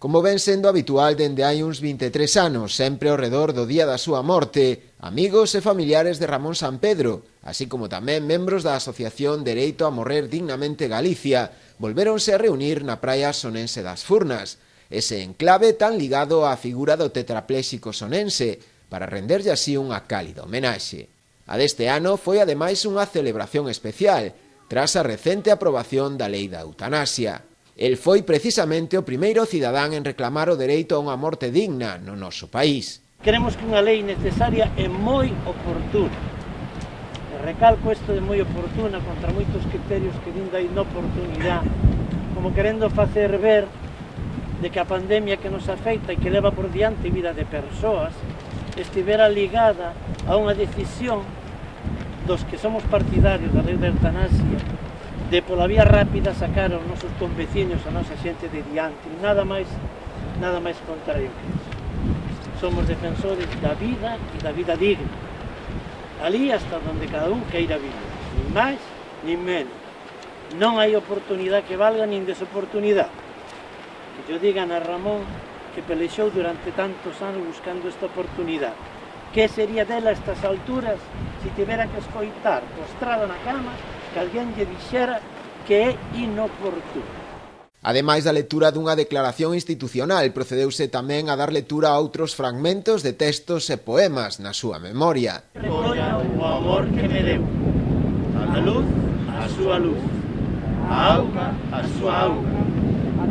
Como ven sendo habitual dende hai uns 23 anos, sempre ao redor do día da súa morte, amigos e familiares de Ramón Sampedro, así como tamén membros da Asociación Dereito a Morrer Dignamente Galicia, volvéronse a reunir na praia sonense das Furnas, ese enclave tan ligado á figura do tetrapléxico sonense, para renderlle así unha cálida homenaxe. A deste ano foi ademais unha celebración especial, tras a recente aprobación da Lei da Eutanasia. El foi precisamente o primeiro cidadán en reclamar o dereito a unha morte digna no noso país. Queremos que unha lei necesaria e moi oportuna. E recalco isto de moi oportuna contra moitos criterios que din da inoportunidade, como querendo facer ver de que a pandemia que nos afecta e que leva por diante vida de persoas estivera ligada a unha decisión dos que somos partidarios da lei da eutanasia de pola vía rápida sacar aos nosos conveciños, a nosa xente de diante, nada máis contrario que iso. Somos defensores da vida e da vida digna, ali hasta onde cada un queira vivir, nin máis, nin menos. Non hai oportunidade que valga nin desoportunidade. Que yo digan a Ramón que pelexou durante tantos anos buscando esta oportunidade. Que sería dela a estas alturas se tivera que escoitar postrado na cama que alguén lle dixera que é inoportuno? Ademais da lectura dunha declaración institucional, procedeuse tamén a dar lectura a outros fragmentos de textos e poemas na súa memoria. Recolla o amor que me deu, a luz, a súa luz, a auga, a súa auga,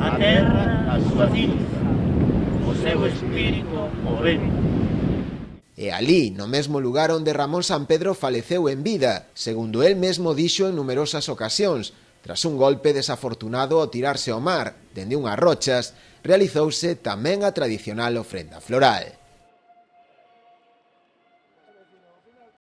a terra, a súa cinza, o seu espírito, o vento. E alí, no mesmo lugar onde Ramón Sampedro faleceu en vida, segundo el mesmo dixo en numerosas ocasións, tras un golpe desafortunado ao tirarse ao mar, dende unhas rochas, realizouse tamén a tradicional ofrenda floral.